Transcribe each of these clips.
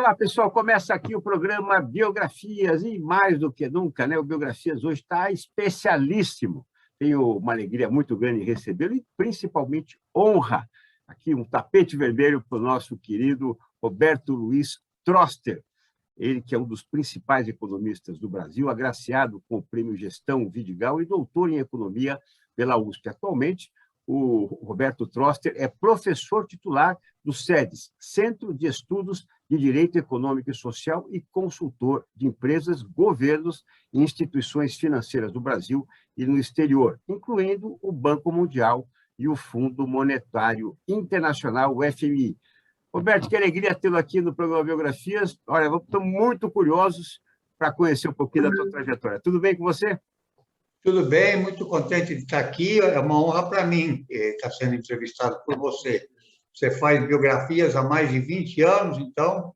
Olá, pessoal. Começa aqui o programa Biografias e mais do que nunca, né? O Biografias hoje está especialíssimo. Tenho uma alegria muito grande em recebê-lo e principalmente honra. Aqui um tapete vermelho para o nosso querido Roberto Luiz Troster. Ele que é um dos principais economistas do Brasil, agraciado com o Prêmio Gestão Vidigal e doutor em Economia pela USP. Atualmente, o Roberto Troster é professor titular do SEDES, Centro de Estudos de Direito Econômico e Social, e consultor de empresas, governos e instituições financeiras do Brasil e no exterior, incluindo o Banco Mundial e o Fundo Monetário Internacional, o FMI. Roberto, que alegria tê-lo aqui no programa Biografias. Olha, estamos muito curiosos para conhecer um pouquinho da tua trajetória. Tudo bem com você? Tudo bem, muito contente de estar aqui. É uma honra para mim estar sendo entrevistado por você. Você faz biografias há mais de 20 anos, então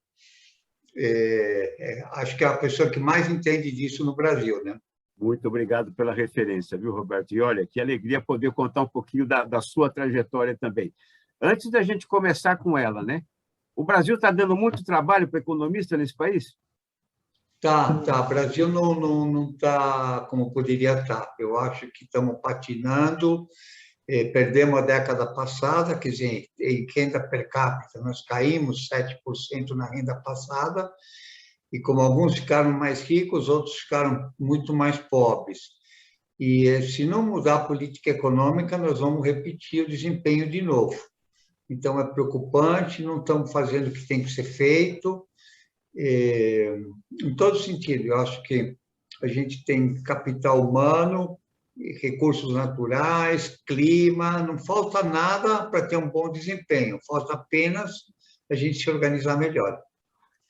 acho que é a pessoa que mais entende disso no Brasil, né? Muito obrigado pela referência, viu, Roberto? E olha, que alegria poder contar um pouquinho da sua trajetória também. Antes da gente começar com ela, né? O Brasil está dando muito trabalho para economista nesse país? Tá. O Brasil não está como poderia estar. Eu acho que estamos patinando. Perdemos a década passada, quer dizer, em renda per capita, nós caímos 7% na renda passada, e como alguns ficaram mais ricos, outros ficaram muito mais pobres. E se não mudar a política econômica, nós vamos repetir o desempenho de novo. Então, é preocupante, não estamos fazendo o que tem que ser feito, em todo sentido. Eu acho que a gente tem capital humano, recursos naturais, clima, não falta nada para ter um bom desempenho, falta apenas a gente se organizar melhor.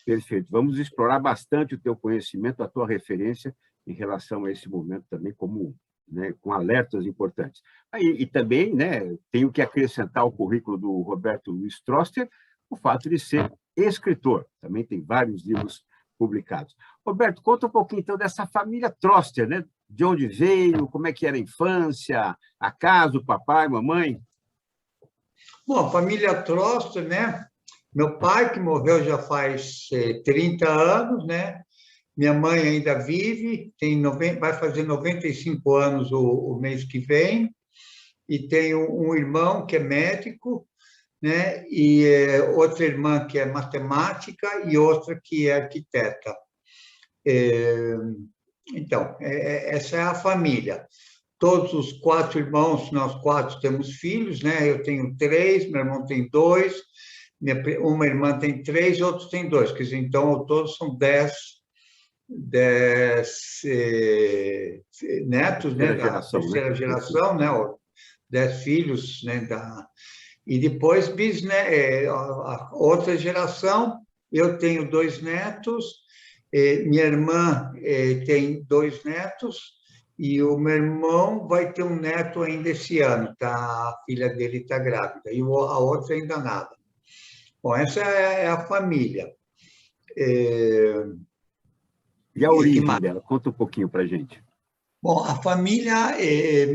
Perfeito. Vamos explorar bastante o teu conhecimento, a tua referência em relação a esse momento também, como, né, com alertas importantes. E também, né, tenho que acrescentar ao currículo do Roberto Luiz Troster o fato de ser escritor. Também tem vários livros publicados. Roberto, conta um pouquinho, então, dessa família Troster, né? De onde veio, como é que era a infância, a casa, o papai, mamãe? Bom, a família Troster, né? Meu pai, que morreu já faz 30 anos, né? Minha mãe ainda vive, vai fazer 95 anos o mês que vem, e tenho um irmão que é médico, né? E outra irmã que é matemática e outra que é arquiteta. Então, essa é a família. Todos os 4 irmãos, nós 4 temos filhos, né? Eu tenho 3, meu irmão tem 2, uma irmã tem 3, outros têm 2. Quer dizer, então, todos são 10 netos, né? Da terceira geração, né? 10 filhos, né? E depois, a outra geração, eu tenho 2 netos, minha irmã tem 2 netos, e o meu irmão vai ter um neto ainda esse ano, tá? A filha dele está grávida, e a outra ainda nada. Bom, essa é a família. E a origem dela? Conta um pouquinho para a gente. Bom, a família,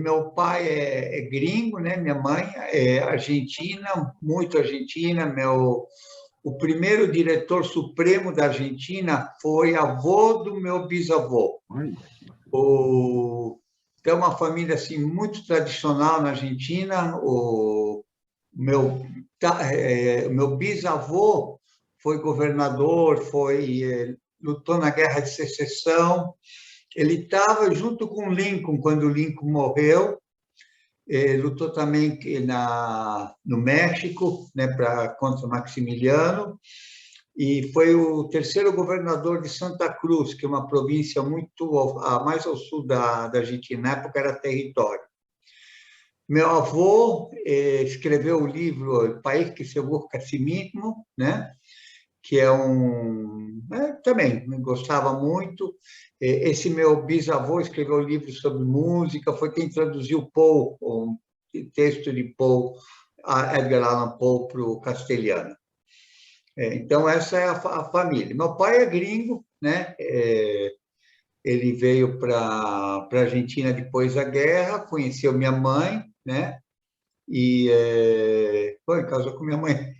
meu pai é gringo, né? Minha mãe é argentina, muito argentina. O primeiro diretor supremo da Argentina foi avô do meu bisavô. É uma família assim, muito tradicional na Argentina. O meu bisavô foi governador, lutou na Guerra de Secessão. Ele estava junto com Lincoln quando Lincoln morreu. Lutou também no México, né, contra Maximiliano, e foi o terceiro governador de Santa Cruz, que é uma província mais ao sul da Argentina. Na época era território. Meu avô escreveu o livro El País que se busca a si mismo, né? Que é também gostava muito. Esse meu bisavô escreveu um livro sobre música, foi quem traduziu Poe, o texto de Poe, Edgar Allan Poe, para o castelhano. Então, essa é a família. Meu pai é gringo, né? Ele veio para a Argentina depois da guerra, conheceu minha mãe, né? E casou com minha mãe,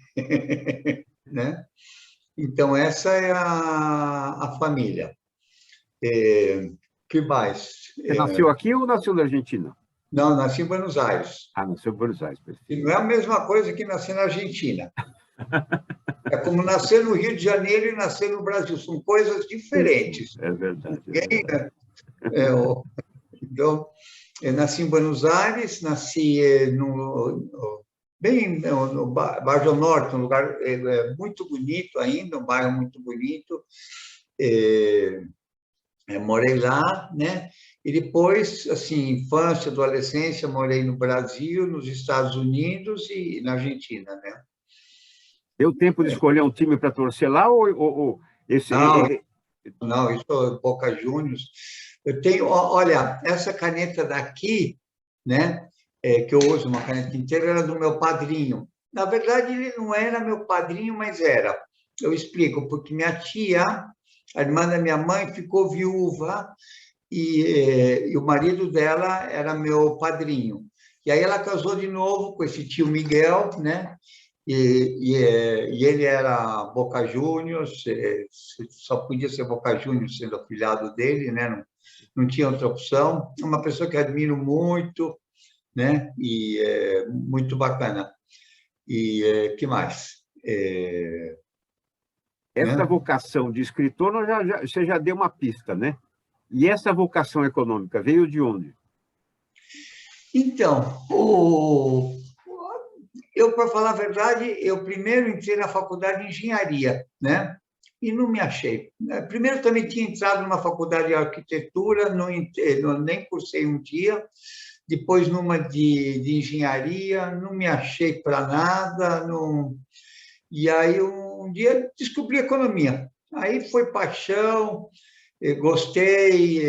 né? Então, essa é a família. Que mais? Você nasceu aqui ou nasceu na Argentina? Não, nasci em Buenos Aires. Ah, nasceu em Buenos Aires, E perfeito. não é a mesma coisa que nascer na Argentina. É como nascer no Rio de Janeiro e nascer no Brasil. São coisas diferentes. É verdade, é verdade. É, então, eu nasci em Buenos Aires, nasci bem no Bairro Norte, um lugar muito bonito ainda, um bairro muito bonito. Morei lá, né? E depois, assim, infância, adolescência, morei no Brasil, nos Estados Unidos e na Argentina, né? Deu tempo de escolher um time para torcer lá ou esse. Não, não, isso é Boca Juniors. Eu tenho, olha, essa caneta daqui, né, que eu uso, uma caneta inteira, era do meu padrinho. Na verdade, ele não era meu padrinho, mas era. Eu explico, porque minha tia, a irmã da minha mãe, ficou viúva e o marido dela era meu padrinho. E aí ela casou de novo com esse tio Miguel, né? E ele era Boca Juniors, só podia ser Boca Juniors sendo afilhado dele, né? Não tinha outra opção. Uma pessoa que admiro muito, né? E muito bacana. E que mais? Essa Né? vocação de escritor, você já deu uma pista, né? E essa vocação econômica veio de onde? Então, eu, para falar a verdade, eu primeiro entrei na faculdade de engenharia, né? E não me achei. Primeiro também tinha entrado numa faculdade de arquitetura, nem cursei um dia. Depois numa de engenharia, não me achei para nada. Não... E aí um dia descobri economia. Aí foi paixão, gostei,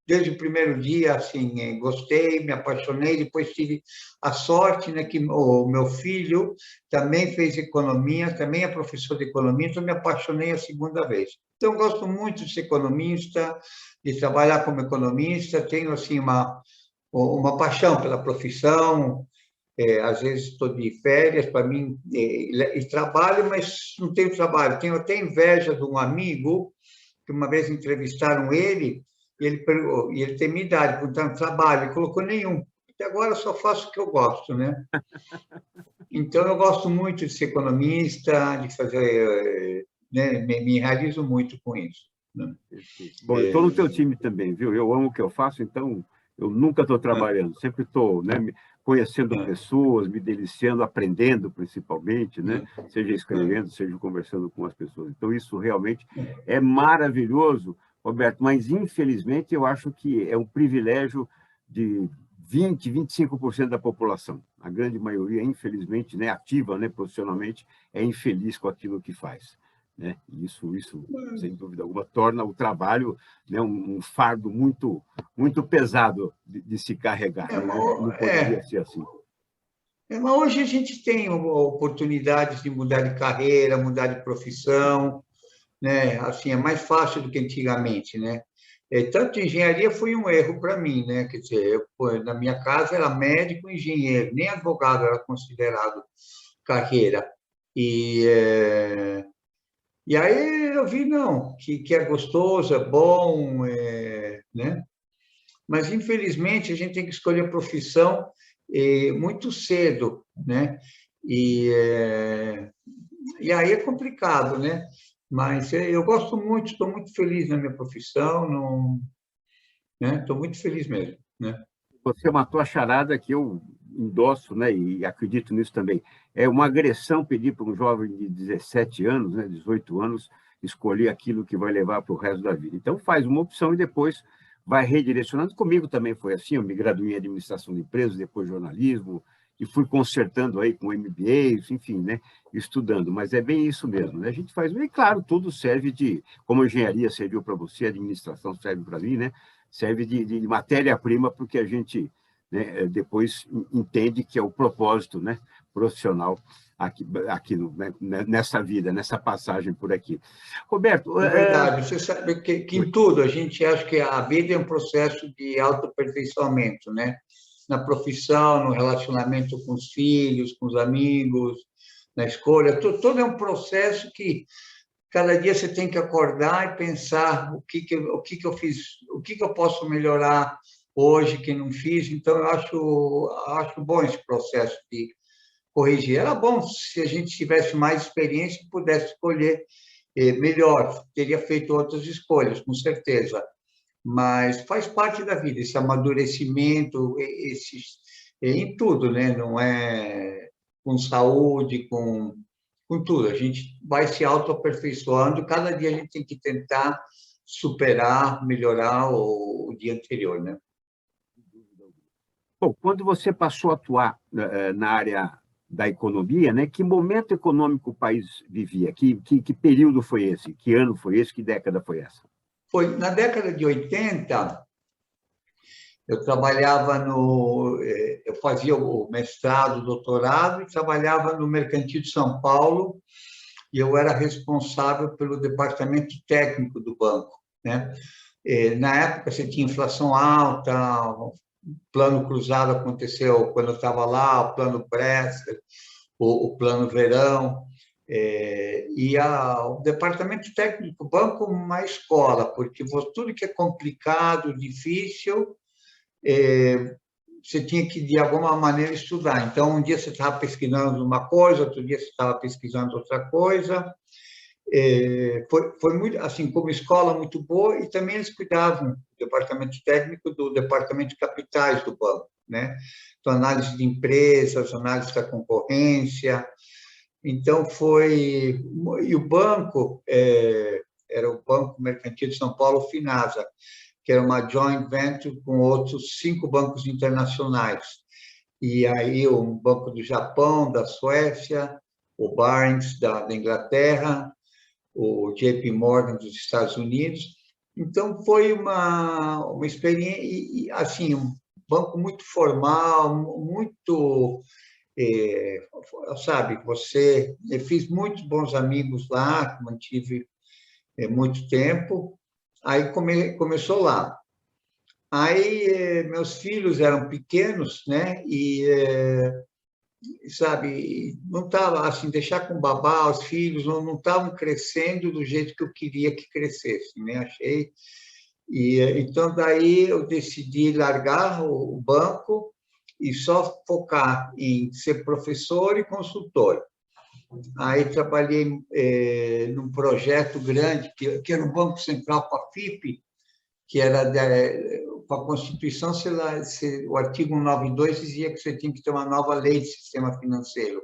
desde o primeiro dia, assim, gostei, me apaixonei, depois tive a sorte, né, que o meu filho também fez economia, também é professor de economia, então me apaixonei a segunda vez. Então, gosto muito de ser economista, de trabalhar como economista, tenho, assim, uma paixão pela profissão, às vezes estou de férias, para mim, e trabalho, mas não tenho trabalho, tenho até inveja de um amigo, que uma vez entrevistaram ele, e ele tem minha idade, perguntaram trabalho, ele colocou nenhum. Até agora eu só faço o que eu gosto, né? Então, eu gosto muito de ser economista, de fazer, né? Me realizo muito com isso, né? Perfeito. Bom, eu estou no teu time também, viu? Eu amo o que eu faço, então eu nunca estou trabalhando, sempre estou, né, conhecendo pessoas, me deliciando, aprendendo principalmente, né? Seja escrevendo, seja conversando com as pessoas. Então isso realmente é maravilhoso, Roberto, mas infelizmente eu acho que é um privilégio de 25% da população. A grande maioria, infelizmente, né, ativa, né, profissionalmente, é infeliz com aquilo que faz. Né? Isso, sem dúvida alguma, torna o trabalho, né, um fardo muito pesado de se carregar. Não poderia ser assim. Mas hoje a gente tem oportunidades de mudar de carreira, mudar de profissão, né? Assim, é mais fácil do que antigamente, né? Tanto engenharia foi um erro para mim, né? Quer dizer, na minha casa era médico, engenheiro, nem advogado era considerado carreira. E, e aí eu vi, não, que é gostoso, é bom, né? Mas, infelizmente, a gente tem que escolher a profissão muito cedo, né? E, e aí é complicado, né? Mas eu gosto muito, estou muito feliz na minha profissão, não, né? Estou muito feliz mesmo, né? Você matou a charada que eu endosso, né, e acredito nisso também. É uma agressão pedir para um jovem de 17 anos, né, 18 anos, escolher aquilo que vai levar para o resto da vida. Então, faz uma opção e depois vai redirecionando. Comigo também foi assim, eu me graduei em administração de empresas, depois jornalismo, e fui consertando aí com MBA, enfim, né, estudando. Mas é bem isso mesmo, né? A gente faz, e claro, tudo serve de, como a engenharia serviu para você, a administração serve para mim, né? Serve de matéria-prima para o que a gente, né, depois entende que é o propósito, né, profissional aqui nessa vida, nessa passagem por aqui. Roberto, É verdade. Você sabe que em tudo a gente acha que a vida é um processo de autoaperfeiçoamento, né? Na profissão, no relacionamento com os filhos, com os amigos, na escolha. Todo é um processo que cada dia você tem que acordar e pensar o que que eu fiz, o que eu posso melhorar hoje que não fiz. Então, eu acho bom esse processo de corrigir. Era bom se a gente tivesse mais experiência e pudesse escolher melhor, teria feito outras escolhas, com certeza. Mas faz parte da vida, esse amadurecimento, em tudo, né? Não é com saúde, com tudo. A gente vai se autoaperfeiçoando, cada dia a gente tem que tentar superar, melhorar o dia anterior, né? Bom, quando você passou a atuar na área da economia, né, que momento econômico o país vivia? Que período foi esse? Que ano foi esse? Que década foi essa? Foi na década de 80, eu trabalhava eu fazia o mestrado, o doutorado, e trabalhava no Mercantil de São Paulo, e eu era responsável pelo departamento técnico do banco, né? Na época, você tinha inflação alta, o plano cruzado aconteceu quando eu estava lá, o plano Bresser, o plano Verão, o departamento técnico do banco é uma escola, porque tudo que é complicado, difícil, você tinha que, de alguma maneira, estudar. Então, um dia você estava pesquisando uma coisa, outro dia você estava pesquisando outra coisa. Foi muito, assim, como escola muito boa, e também eles cuidavam, o departamento técnico, do departamento de capitais do banco, né? Então, análise de empresas, análise da concorrência. Então, e o banco era o Banco Mercantil de São Paulo, Finasa, que era uma joint venture com outros 5 bancos internacionais. E aí, um banco do Japão, da Suécia, o Barings, da Inglaterra, o JP Morgan dos Estados Unidos. Então, foi uma experiência, e, assim, um banco muito formal, muito, sabe, eu fiz muitos bons amigos lá, mantive muito tempo, aí começou lá. Aí, meus filhos eram pequenos, né, sabe, não estava assim, deixar com babá, os filhos não estavam crescendo do jeito que eu queria que crescessem, né? Achei. E então daí eu decidi largar o banco e só focar em ser professor e consultor. Aí trabalhei num projeto grande que era o Banco Central com a FIP, que era com a Constituição, o artigo 192 dizia que você tinha que ter uma nova lei de sistema financeiro.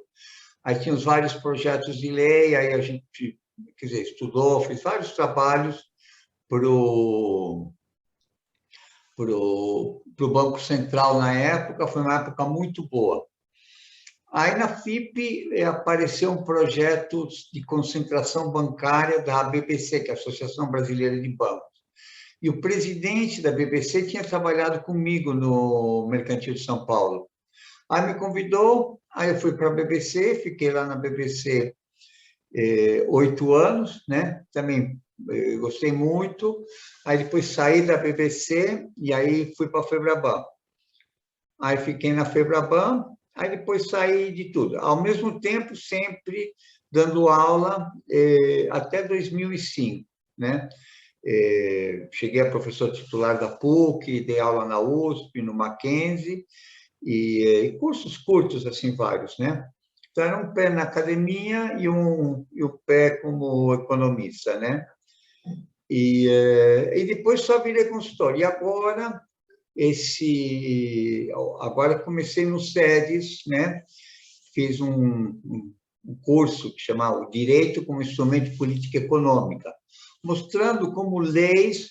Aí tinha os vários projetos de lei, aí a gente, quer dizer, estudou, fez vários trabalhos para o Banco Central na época, foi uma época muito boa. Aí na FIP apareceu um projeto de concentração bancária da ABBC, que é a Associação Brasileira de Bancos. E o presidente da BBC tinha trabalhado comigo no Mercantil de São Paulo. Aí me convidou, aí eu fui para a BBC, fiquei lá na BBC 8 anos, né? Também gostei muito. Aí depois saí da BBC e aí fui para a Febraban. Aí fiquei na Febraban, aí depois saí de tudo. Ao mesmo tempo, sempre dando aula até 2005, né? Cheguei a professor titular da PUC, dei aula na USP, no Mackenzie, e cursos curtos, assim, vários, né? Então, era um pé na academia e o pé como economista, né? E depois só virei consultor. E agora comecei no SEDES, né? Fiz um curso que chamava o Direito como Instrumento de Política Econômica, mostrando como leis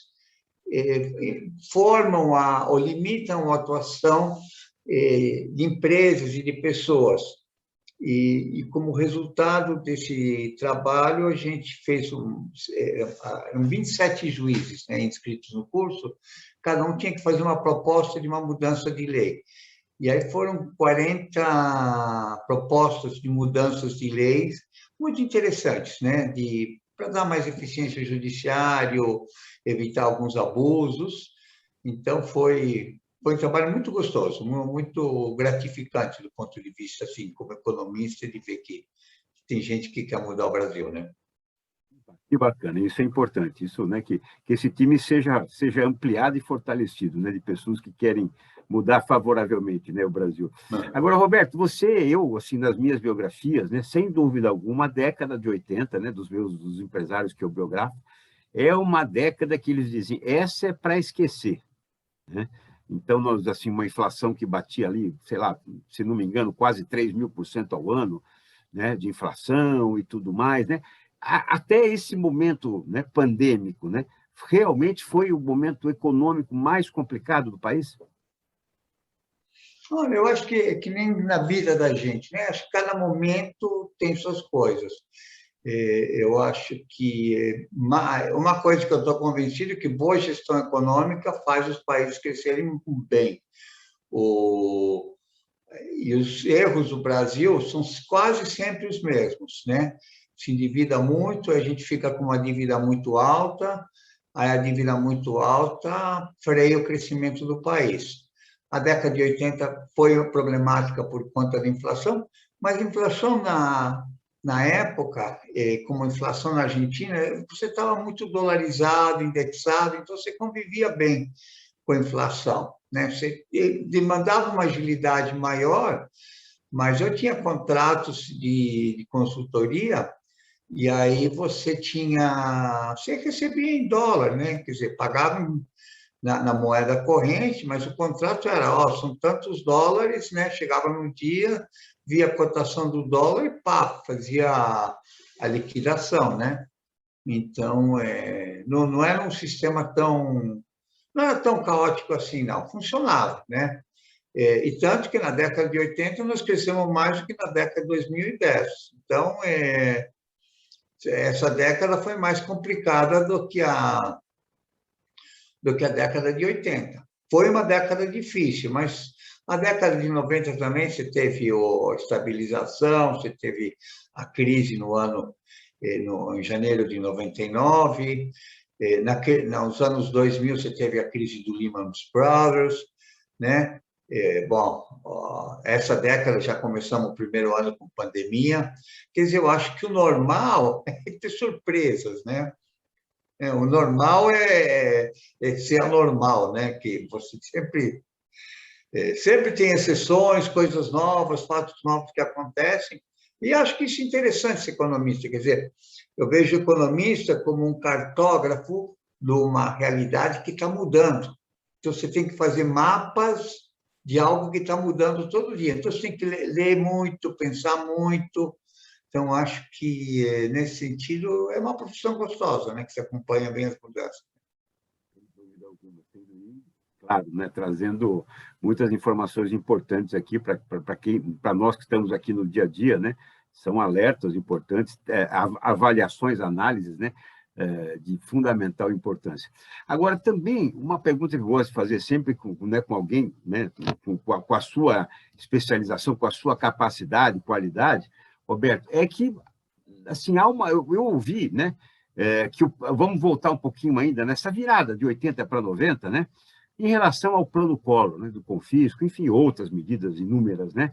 formam ou limitam a atuação de empresas e de pessoas. E como resultado desse trabalho, a gente fez 27 juízes, né, inscritos no curso, cada um tinha que fazer uma proposta de uma mudança de lei. E aí foram 40 propostas de mudanças de leis, muito interessantes, né, para dar mais eficiência ao judiciário, evitar alguns abusos. Então, foi um trabalho muito gostoso, muito gratificante do ponto de vista, assim, como economista, de ver que tem gente que quer mudar o Brasil, né? Que bacana, isso é importante, isso, né, que esse time seja ampliado e fortalecido, né, de pessoas que querem mudar favoravelmente, né, o Brasil. Agora, Roberto, eu, assim, nas minhas biografias, né, sem dúvida alguma, a década de 80, né, dos empresários que eu biografo, é uma década que eles dizem, essa é para esquecer, né? Então, nós, assim, uma inflação que batia ali, sei lá, se não me engano, quase 3.000% ao ano, né, de inflação e tudo mais, né? Até esse momento, né, pandêmico, né, realmente foi o momento econômico mais complicado do país? Olha, eu acho que nem na vida da gente, né? Acho que cada momento tem suas coisas. Eu acho que uma coisa que eu estou convencido é que boa gestão econômica faz os países crescerem bem. O, e os erros do Brasil são quase sempre os mesmos, né? Se endivida muito, a gente fica com uma dívida muito alta, aí a dívida muito alta freia o crescimento do país. A década de 80 foi problemática por conta da inflação, mas a inflação na época, como a inflação na Argentina, você estava muito dolarizado, indexado, então você convivia bem com a inflação, né? Você demandava uma agilidade maior, mas eu tinha contratos de consultoria e aí você recebia em dólar, né? Quer dizer, pagava na moeda corrente, mas o contrato era, são tantos dólares, né? Chegava no dia, via a cotação do dólar e pá, fazia a liquidação, né? Então, não era um sistema não era tão caótico assim, não. Funcionava, né? E tanto que na década de 80 nós crescemos mais do que na década de 2010. Então, essa década foi mais complicada do que a década de 80. Foi uma década difícil, mas a década de 90 também você teve a estabilização, você teve a crise em janeiro de 99, nos anos 2000 você teve a crise do Lehman Brothers, né? Bom, essa década já começamos o primeiro ano com pandemia, quer dizer, eu acho que o normal é ter surpresas, né? O normal é ser anormal, né? Que você sempre tem exceções, coisas novas, fatos novos que acontecem, e acho que isso é interessante, ser economista. Quer dizer, eu vejo o economista como um cartógrafo de uma realidade que está mudando. Então, você tem que fazer mapas de algo que está mudando todo dia. Então, você tem que ler muito, pensar muito. Então, acho que, nesse sentido, é uma profissão gostosa, né? Que você acompanha bem as mudanças. Sem dúvida alguma, sem dúvida. Claro, né, trazendo muitas informações importantes aqui para nós que estamos aqui no dia a dia, né? São alertas importantes, avaliações, análises, né? De fundamental importância. Agora, também, uma pergunta que eu gosto de fazer sempre né, com alguém, né, com a sua especialização, com a sua capacidade, qualidade, Roberto, é que, assim, eu ouvi, né, vamos voltar um pouquinho ainda nessa virada de 80 para 90, né, em relação ao plano Collor, né, do confisco, enfim, outras medidas inúmeras, né,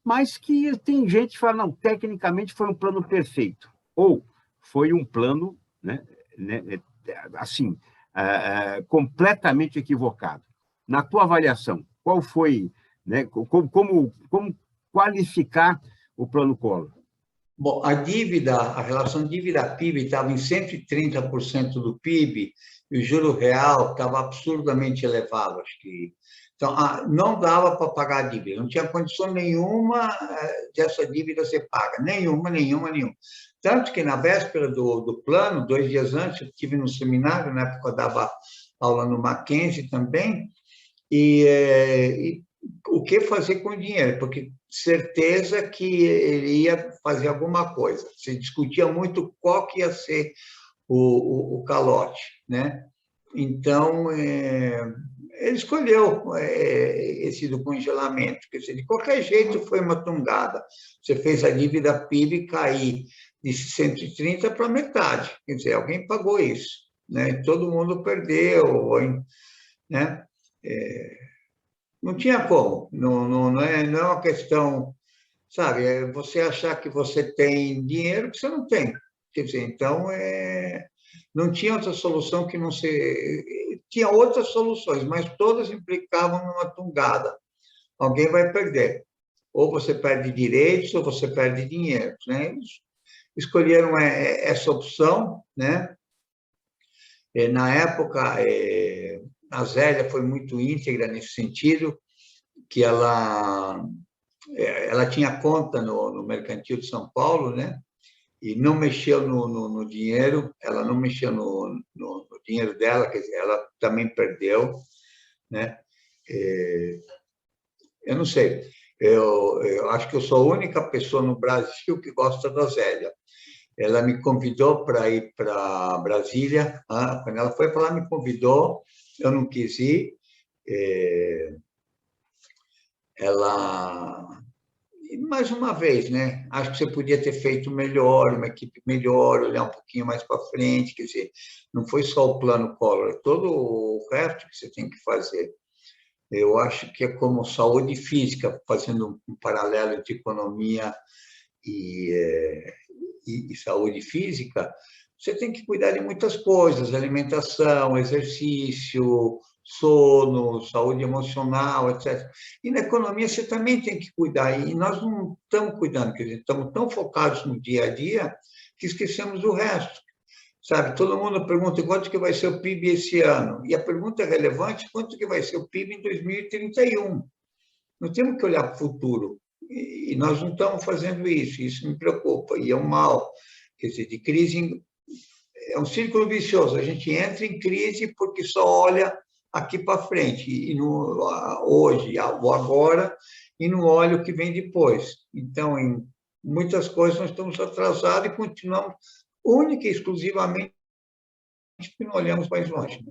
mas que tem gente que fala, não, tecnicamente foi um plano perfeito, ou foi um plano, né, assim, completamente equivocado. Na tua avaliação, qual foi, né, como qualificar o plano Collor? Bom, a relação dívida-PIB estava em 130% do PIB e o juro real estava absurdamente elevado, acho que. Então, não dava para pagar a dívida, não tinha condição nenhuma dessa dívida ser paga, nenhuma, nenhuma, nenhuma. Tanto que na véspera do plano, 2 dias antes, eu estive no seminário, na época eu dava aula no Mackenzie também, e o que fazer com o dinheiro, porque certeza que ele ia fazer alguma coisa. Se discutia muito qual que ia ser o calote, né? Então, ele escolheu esse do congelamento. Quer dizer, de qualquer jeito, foi uma tungada. Você fez a dívida PIB cair de 130 para metade. Quer dizer, alguém pagou isso, né? Todo mundo perdeu, né? Não tinha como. Não é uma questão sabe? É você achar que você tem dinheiro que você não tem. Quer dizer, então, não tinha outra solução que não ser... Tinha outras soluções, mas todas implicavam numa tungada. Alguém vai perder. Ou você perde direitos, ou você perde dinheiro, né? Eles escolheram essa opção, né? Na época, a Zélia foi muito íntegra nesse sentido, que ela tinha conta no Mercantil de São Paulo, né? E não mexeu no dinheiro, ela não mexeu no dinheiro dela, quer dizer, ela também perdeu, né? Eu não sei, eu acho que eu sou a única pessoa no Brasil que gosta da Zélia. Ela me convidou para ir para Brasília, quando ela foi para lá, me convidou, eu não quis ir, ela... E, mais uma vez, né? Acho que você podia ter feito melhor, uma equipe melhor, olhar um pouquinho mais para frente, quer dizer, não foi só o plano Collor, é todo o resto que você tem que fazer. Eu acho que é como saúde física, fazendo um paralelo entre economia e saúde física, você tem que cuidar de muitas coisas, alimentação, exercício, sono, saúde emocional, etc. E na economia você também tem que cuidar, e nós não estamos cuidando, quer dizer, estamos tão focados no dia a dia que esquecemos o resto. Sabe, todo mundo pergunta quanto que vai ser o PIB esse ano, e a pergunta é relevante, quanto que vai ser o PIB em 2031? Nós temos que olhar para o futuro, e nós não estamos fazendo isso me preocupa, e é um mal, quer dizer, de crise, é um círculo vicioso, a gente entra em crise porque só olha aqui para frente, e no, hoje, o agora, e não olha o que vem depois. Então, em muitas coisas nós estamos atrasados e continuamos única e exclusivamente porque não olhamos mais longe.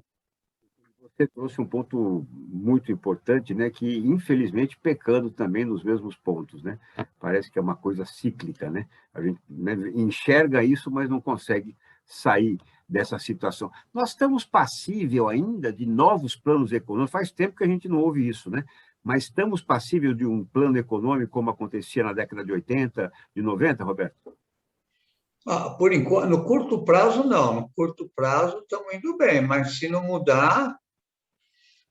Você trouxe um ponto muito importante, né, que infelizmente pecando também nos mesmos pontos, né? Parece que é uma coisa cíclica, né? A gente, né, enxerga isso, mas não consegue sair dessa situação. Nós estamos passível ainda de novos planos econômicos. Faz tempo que a gente não ouve isso, né? Mas estamos passível de um plano econômico como acontecia na década de 80, de 90, Roberto? Por enquanto, no curto prazo, não. No curto prazo, estamos indo bem, mas se não mudar,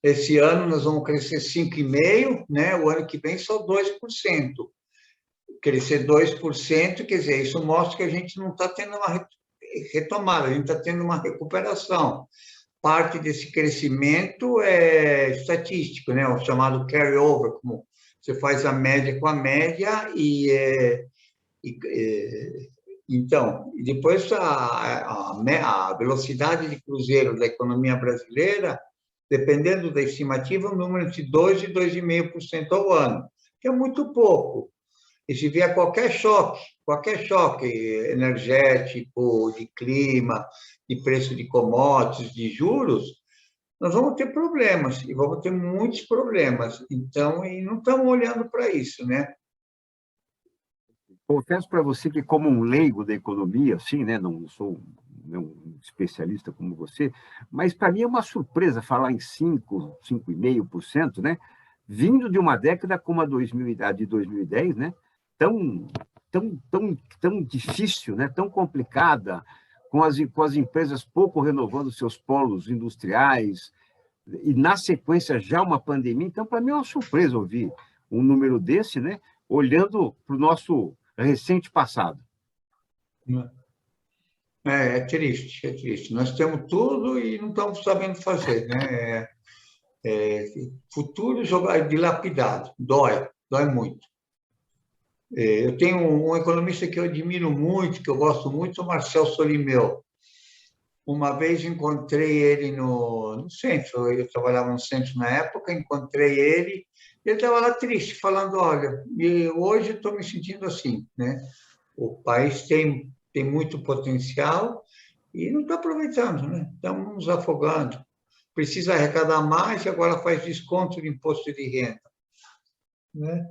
esse ano nós vamos crescer 5,5%, né? O ano que vem só 2%. Crescer 2%, quer dizer, isso mostra que a gente não está tendo uma retomada, a gente está tendo uma recuperação. Parte desse crescimento é estatístico, né? O chamado carry-over, como você faz a média com a média então, e depois a velocidade de cruzeiro da economia brasileira, dependendo da estimativa, um número de 2% e 2,5% ao ano, que é muito pouco. E se vier qualquer choque energético, de clima, de preço de commodities, de juros, nós vamos ter problemas, e vamos ter muitos problemas. Então, e não estamos olhando para isso, né? Confesso para você que, como um leigo da economia, assim, né, não sou um especialista como você, mas para mim é uma surpresa falar em 5,5%, né, vindo de uma década como a de 2010, né, tão, tão difícil, né, tão complicada, com as empresas pouco renovando seus polos industriais, e na sequência já uma pandemia. Então, para mim é uma surpresa ouvir um número desse, né, olhando para o nosso recente passado. É triste, é triste. Nós temos tudo e não estamos sabendo fazer, né? Futuro jogar dilapidado, dói muito. Eu tenho um economista que eu admiro muito, que eu gosto muito, o Marcel Solimeu. Uma vez encontrei ele no centro, eu trabalhava no centro na época, encontrei ele estava lá triste, falando, olha, hoje eu estou me sentindo assim, né? O país tem muito potencial e não está aproveitando, né? Estamos nos afogando. Precisa arrecadar mais e agora faz desconto de imposto de renda, né?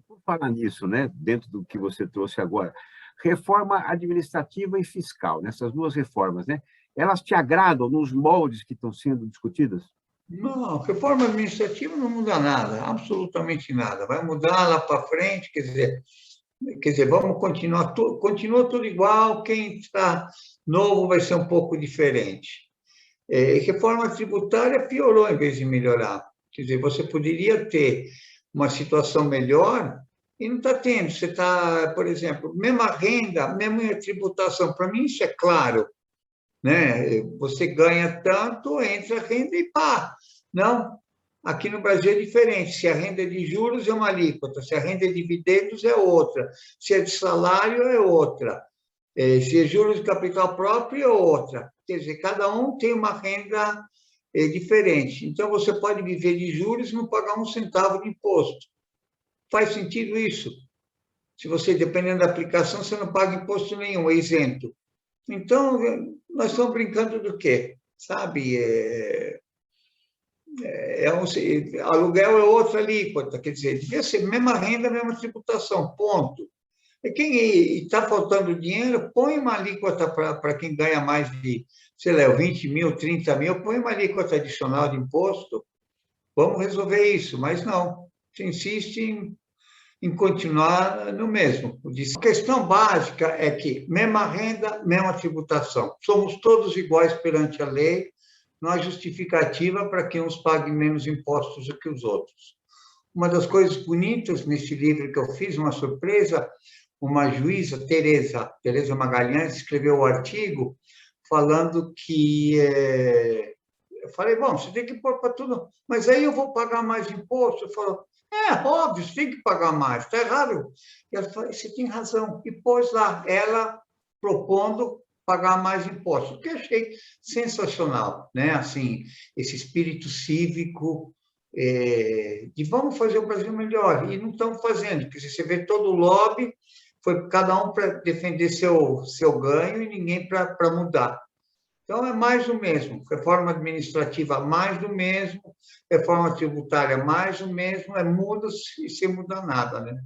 Por falar nisso, né, dentro do que você trouxe agora, reforma administrativa e fiscal, nessas duas reformas, né, elas te agradam nos moldes que estão sendo discutidas? Não, reforma administrativa não muda nada, absolutamente nada. Vai mudar lá para frente, quer dizer, vamos continuar, continua tudo igual, quem está novo vai ser um pouco diferente. Reforma tributária piorou em vez de melhorar. Quer dizer, você poderia ter uma situação melhor e não está tendo. Você está, por exemplo, mesma renda, mesma tributação. Para mim, isso é claro, né? Você ganha tanto, entra a renda e pá. Não, aqui no Brasil é diferente. Se a renda é de juros é uma alíquota, se a renda é de dividendos é outra, se é de salário é outra, se é juros de capital próprio é outra. Quer dizer, cada um tem uma renda diferente. Então, você pode viver de juros e não pagar um centavo de imposto. Faz sentido isso? Se você, dependendo da aplicação, você não paga imposto nenhum, é isento. Então, nós estamos brincando do quê? Sabe? Aluguel é outra alíquota, quer dizer, devia ser mesma renda, mesma tributação, ponto. E quem está faltando dinheiro, põe uma alíquota para quem ganha mais de, sei lá, 20 mil, 30 mil, põe uma alíquota adicional de imposto, vamos resolver isso, mas não, se insiste em continuar no mesmo. A questão básica é que mesma renda, mesma tributação, somos todos iguais perante a lei, não há justificativa para que uns paguem menos impostos do que os outros. Uma das coisas bonitas nesse livro que eu fiz, uma surpresa, uma juíza, Tereza Magalhães, escreveu um artigo falando que... eu falei, bom, você tem que pôr para tudo, mas aí eu vou pagar mais imposto. Eu falo, óbvio, você tem que pagar mais, está errado. E ela falou, você tem razão. E pôs lá, ela propondo pagar mais impostos, o que eu achei sensacional, né? Assim, esse espírito cívico de vamos fazer o Brasil melhor, e não estamos fazendo, porque você vê todo o lobby, foi cada um para defender seu ganho e ninguém para mudar. Então, é mais do mesmo. Reforma administrativa, mais do mesmo. Reforma tributária, mais do mesmo. Muda e sem mudar nada, né?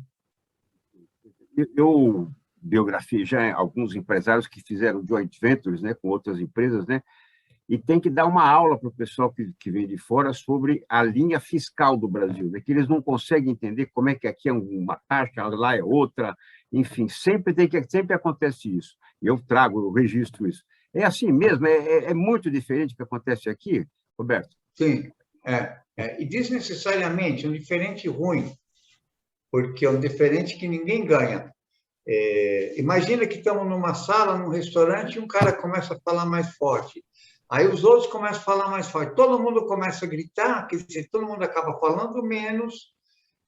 Eu biografia já alguns empresários que fizeram joint ventures, né, com outras empresas, né, e tem que dar uma aula para o pessoal que vem de fora sobre a linha fiscal do Brasil, né, que eles não conseguem entender como é que aqui é uma taxa, lá é outra, enfim, sempre acontece isso. Eu trago, eu registro isso. É assim mesmo? É muito diferente do que acontece aqui, Roberto? Sim, e desnecessariamente, um diferente ruim, porque é um diferente que ninguém ganha. Imagina que estamos numa sala, num restaurante, e um cara começa a falar mais forte. Aí os outros começam a falar mais forte. Todo mundo começa a gritar, quer dizer, todo mundo acaba falando menos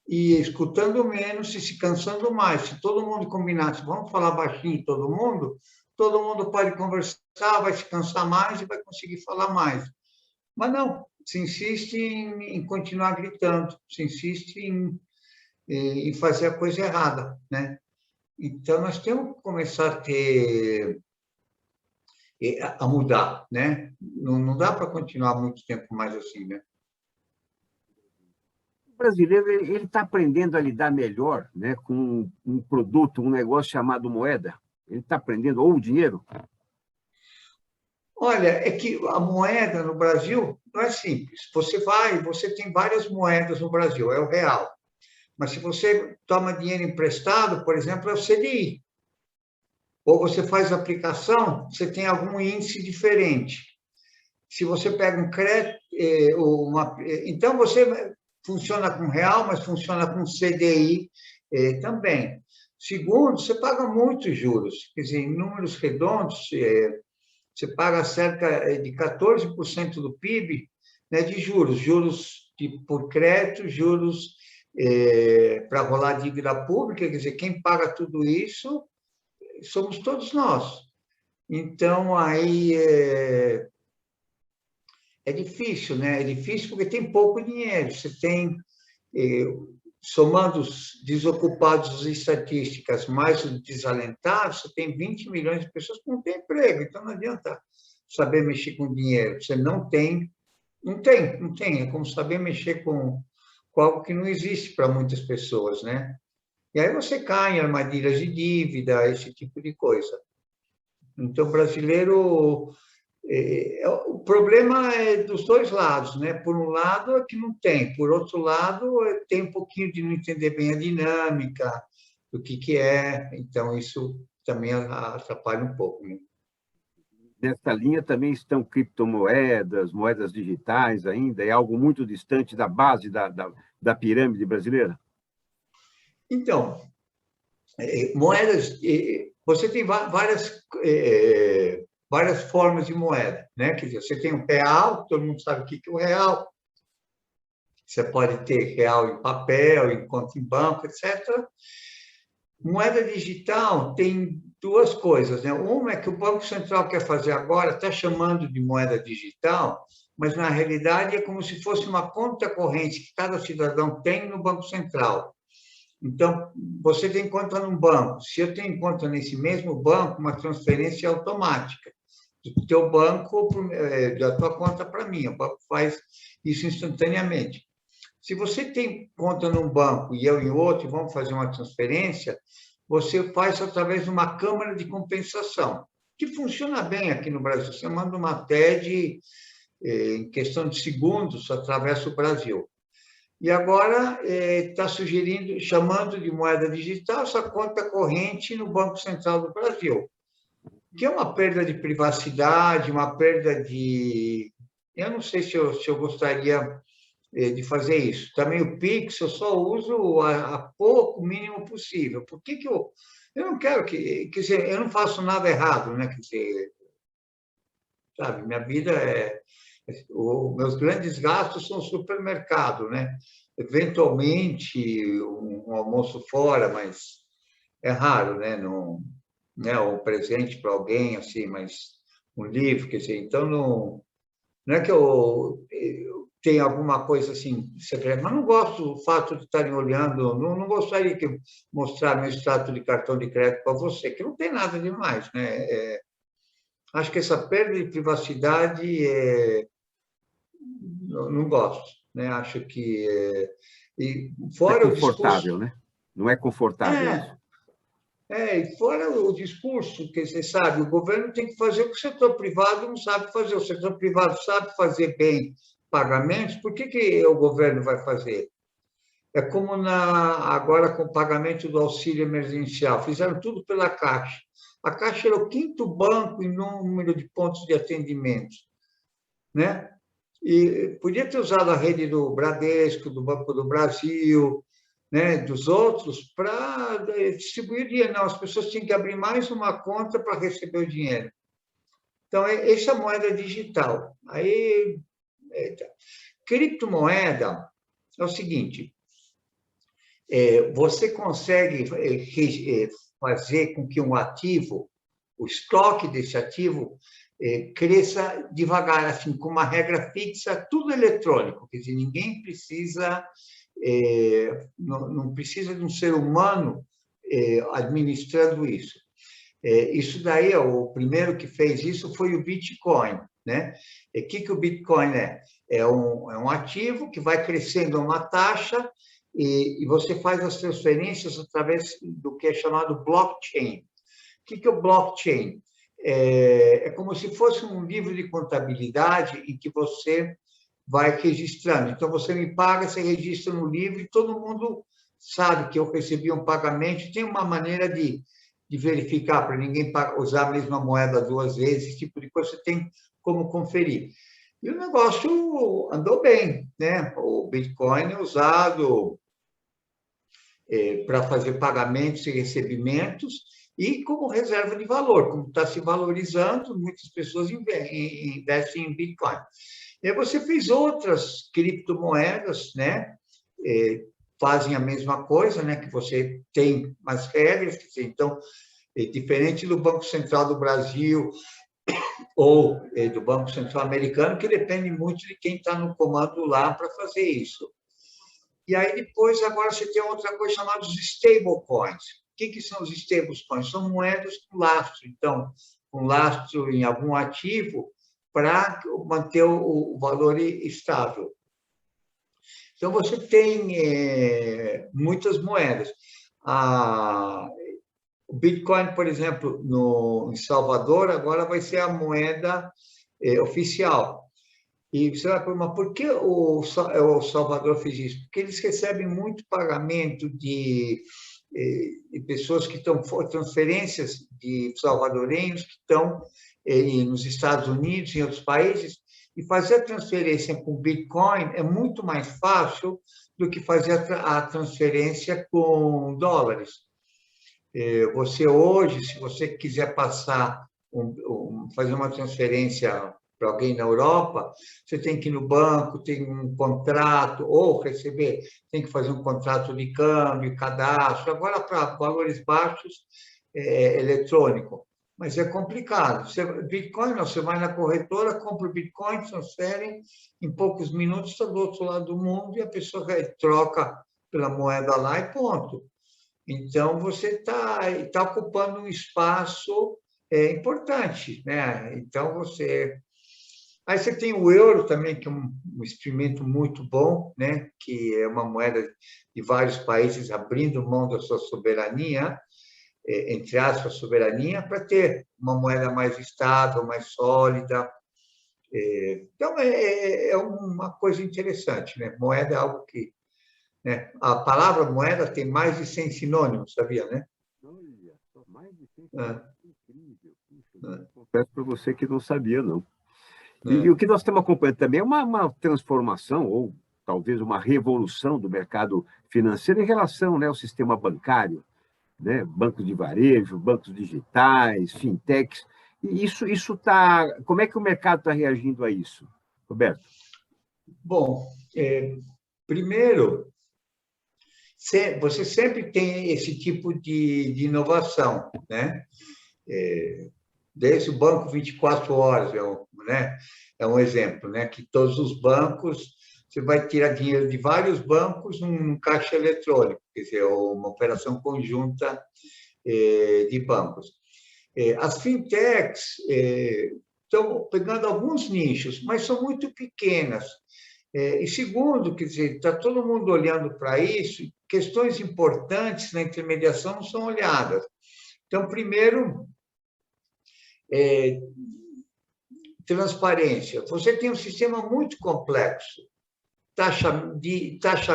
e escutando menos e se cansando mais. Se todo mundo combinasse, vamos falar baixinho todo mundo pode conversar, vai se cansar mais e vai conseguir falar mais. Mas não, se insiste em continuar gritando, se insiste em fazer a coisa errada, né? Então, nós temos que começar a mudar, né? Não dá para continuar muito tempo mais assim, né? O brasileiro ele está aprendendo a lidar melhor, né, com um produto, um negócio chamado moeda. Ele está aprendendo, ou o dinheiro. Olha, é que a moeda no Brasil não é simples. Você tem várias moedas no Brasil, é o real. Mas se você toma dinheiro emprestado, por exemplo, é o CDI. Ou você faz aplicação, você tem algum índice diferente. Se você pega um crédito, então você funciona com real, mas funciona com CDI também. Segundo, você paga muitos juros. Quer dizer, em números redondos, você paga cerca de 14% do PIB, né, de juros por crédito, juros para rolar dívida pública, quer dizer, quem paga tudo isso somos todos nós. Então, aí é difícil, né? É difícil porque tem pouco dinheiro. Você tem, somando os desocupados estatísticas mais os desalentados, você tem 20 milhões de pessoas que não têm emprego. Então, não adianta saber mexer com dinheiro. Você não tem. É como saber mexer com algo que não existe para muitas pessoas, né? E aí você cai em armadilhas de dívida, esse tipo de coisa. Então, o brasileiro O problema é dos dois lados, né? Por um lado é que não tem, por outro lado tem um pouquinho de não entender bem a dinâmica do que é, então isso também atrapalha um pouco, né? Nessa linha também estão criptomoedas, moedas digitais ainda, é algo muito distante da base da pirâmide brasileira? Então, moedas, você tem várias formas de moeda, né? Quer dizer, você tem o real, todo mundo sabe o que é o real, você pode ter real em papel, em conta em banco, etc. Moeda digital tem duas coisas, né? Uma é que o Banco Central quer fazer agora, está chamando de moeda digital, mas na realidade é como se fosse uma conta corrente que cada cidadão tem no Banco Central. Então, você tem conta num banco. Se eu tenho conta nesse mesmo banco, uma transferência é automática do teu banco, da tua conta para mim. O banco faz isso instantaneamente. Se você tem conta num banco e eu em outro, e vamos fazer uma transferência, você faz através de uma câmara de compensação, que funciona bem aqui no Brasil. Você manda uma TED, em questão de segundos, atravessa o Brasil. E agora está sugerindo, chamando de moeda digital, essa conta corrente no Banco Central do Brasil, que é uma perda de privacidade, uma perda de... Eu não sei se eu gostaria de fazer isso. Também o Pix eu só uso a pouco, o mínimo possível. Por que eu não quero que... Quer dizer, eu não faço nada errado, né? Quer dizer, sabe, minha vida é... Meus grandes gastos são supermercado, né? Eventualmente, um almoço fora, mas é raro, né? Não, né? Um presente para alguém, assim, mas um livro, quer dizer, então não é que eu tenha alguma coisa assim secreta, mas não gosto do fato de estarem olhando, não gostaria que mostrar meu extrato de cartão de crédito para você, que não tem nada demais, né? Acho que essa perda de privacidade não gosto, né? Acho que e Não é fora o discurso, confortável, né? Não é confortável isso. E fora o discurso, que você sabe, o governo tem que fazer o que o setor privado não sabe fazer. O setor privado sabe fazer bem pagamentos, por que o governo vai fazer? É como agora com o pagamento do auxílio emergencial, fizeram tudo pela Caixa. A Caixa era o quinto banco em número de pontos de atendimento, né? E podia ter usado a rede do Bradesco, do Banco do Brasil, né, dos outros, para distribuir dinheiro. Não, as pessoas tinham que abrir mais uma conta para receber o dinheiro. Então, essa é a moeda digital. Aí, criptomoeda é o seguinte, você consegue fazer com que um ativo, o estoque desse ativo, cresça devagar, assim, com uma regra fixa, tudo eletrônico, quer dizer, ninguém precisa, não precisa de um ser humano administrando isso. Isso daí, o primeiro que fez isso foi o Bitcoin, né? O que o Bitcoin é? É um ativo que vai crescendo a uma taxa e você faz as transferências através do que é chamado blockchain. O que é o blockchain? É como se fosse um livro de contabilidade em que você vai registrando. Então, você me paga, você registra no livro e todo mundo sabe que eu recebi um pagamento. Tem uma maneira de verificar, para ninguém usar a mesma moeda duas vezes, esse tipo de coisa, você tem como conferir. E o negócio andou bem, né? O Bitcoin é usado para fazer pagamentos e recebimentos e como reserva de valor, como está se valorizando, muitas pessoas investem em Bitcoin. E aí você fez outras criptomoedas, né? Fazem a mesma coisa, né? Que você tem as regras, então, diferente do Banco Central do Brasil ou do Banco Central americano, que depende muito de quem está no comando lá para fazer isso. E aí, depois, agora você tem outra coisa chamada os stablecoins. O que são os stablecoins? São moedas com lastro. Então, com lastro em algum ativo para manter o valor estável. Então, você tem muitas moedas. O Bitcoin, por exemplo, em Salvador, agora vai ser a moeda oficial. E você vai perguntar, por que o Salvador fez isso? Porque eles recebem muito pagamento de pessoas que estão, transferências de salvadorenhos que estão nos Estados Unidos, em outros países, e fazer a transferência com Bitcoin é muito mais fácil do que fazer a transferência com dólares. Você hoje, se você quiser passar, fazer uma transferência para alguém na Europa, você tem que ir no banco, tem um contrato, ou receber, tem que fazer um contrato de câmbio, cadastro. Agora, para valores baixos, é eletrônico. Mas é complicado. Bitcoin, não, você vai na corretora, compra o Bitcoin, transfere, em poucos minutos está do outro lado do mundo e a pessoa troca pela moeda lá e ponto. Então, você está ocupando um espaço importante, né? Então, Aí você tem o euro também, que é um instrumento muito bom, né? Que é uma moeda de vários países abrindo mão da sua soberania, entre aspas, soberania, para ter uma moeda mais estável, mais sólida. Então, é uma coisa interessante, né? Moeda é algo que... Né? A palavra moeda tem mais de 100 sinônimos, sabia, né? Olha, mais de 100 sinônimos, incrível. Puxa, confesso para você que não sabia, não. E o que nós estamos acompanhando também é uma transformação, ou talvez uma revolução do mercado financeiro em relação, né, ao sistema bancário, né? Bancos de varejo, bancos digitais, fintechs. E isso está... Como é que o mercado está reagindo a isso, Roberto? Bom, primeiro, você sempre tem esse tipo de inovação, né? Desde o banco 24 horas, né? É um exemplo, né? Que todos os bancos, você vai tirar dinheiro de vários bancos num caixa eletrônico, quer dizer, uma operação conjunta de bancos. As fintechs estão pegando alguns nichos, mas são muito pequenas. E segundo, quer dizer, está todo mundo olhando para isso, questões importantes na intermediação não são olhadas. Então, primeiro, transparência. Você tem um sistema muito complexo. Taxa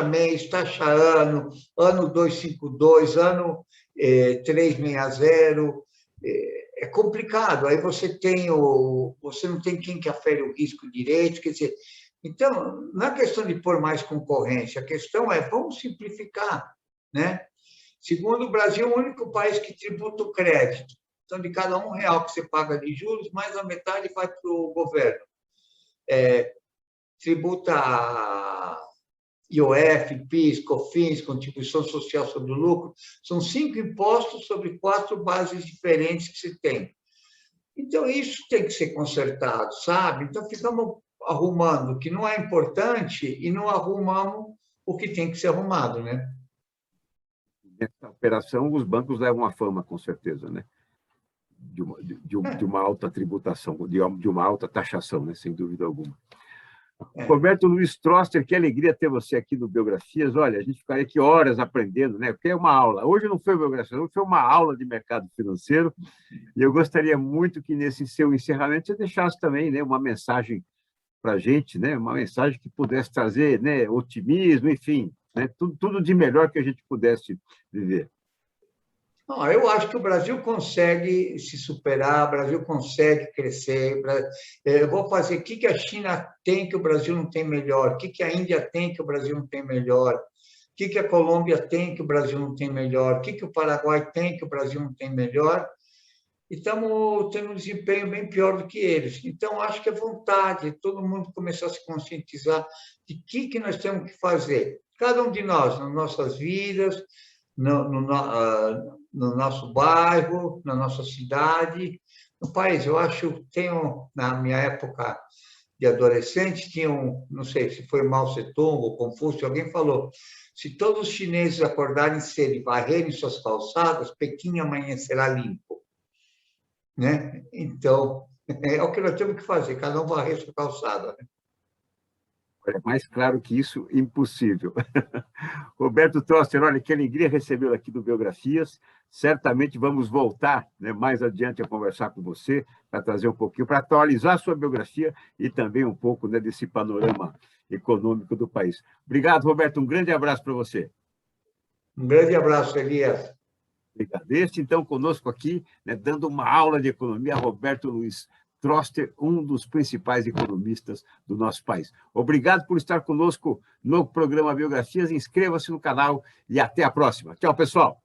mês, taxa ano, ano 252, ano 360. É complicado. Aí você não tem quem que afere o risco direito. Quer dizer, então, não é questão de pôr mais concorrência, a questão é vamos simplificar, né? Segundo, o Brasil é o único país que tributa o crédito. Então, de cada R$1 que você paga de juros, mais a metade vai para o governo. Tributa IOF, PIS, COFINS, Contribuição Social sobre o Lucro. São 5 impostos sobre 4 bases diferentes que se tem. Então, isso tem que ser consertado, sabe? Então, ficamos arrumando o que não é importante e não arrumamos o que tem que ser arrumado, né? Nessa operação, os bancos levam a fama, com certeza, né? De uma alta tributação, de uma alta taxação, né? Sem dúvida alguma. Roberto Luiz Troster, que alegria ter você aqui no Biografias. Olha, a gente ficaria aqui horas aprendendo, né? Porque é uma aula. Hoje não foi Biografias, hoje foi uma aula de mercado financeiro. E eu gostaria muito que, nesse seu encerramento, você deixasse também, né, uma mensagem para a gente, né? Uma mensagem que pudesse trazer, né, otimismo, enfim, né? Tudo de melhor que a gente pudesse viver. Eu acho que o Brasil consegue se superar, o Brasil consegue crescer. Eu vou fazer o que a China tem que o Brasil não tem melhor, o que a Índia tem que o Brasil não tem melhor, o que a Colômbia tem que o Brasil não tem melhor, o que o Paraguai tem que o Brasil não tem melhor. E estamos tendo um desempenho bem pior do que eles. Então, acho que é vontade, todo mundo começar a se conscientizar de que nós temos que fazer. Cada um de nós, nas nossas vidas, no nosso bairro, na nossa cidade, no país. Eu acho, na minha época de adolescente, não sei se foi Mao Tse-tung ou Confúcio, alguém falou, se todos os chineses acordarem cedo e varrerem suas calçadas, Pequim amanhecerá limpo. Né? Então, é o que nós temos que fazer, cada um varrer sua calçada. Né? Olha, mais claro que isso, impossível. Roberto Troster, olha, que alegria recebê-lo aqui do Biografias. Certamente vamos voltar, né, mais adiante a conversar com você, para trazer um pouquinho, para atualizar a sua biografia e também um pouco, né, desse panorama econômico do país. Obrigado, Roberto. Um grande abraço para você. Um grande abraço, Elias. Obrigado. Este, então, conosco aqui, né, dando uma aula de economia, Roberto Luiz Troster, um dos principais economistas do nosso país. Obrigado por estar conosco no programa Biografias. Inscreva-se no canal e até a próxima. Tchau, pessoal.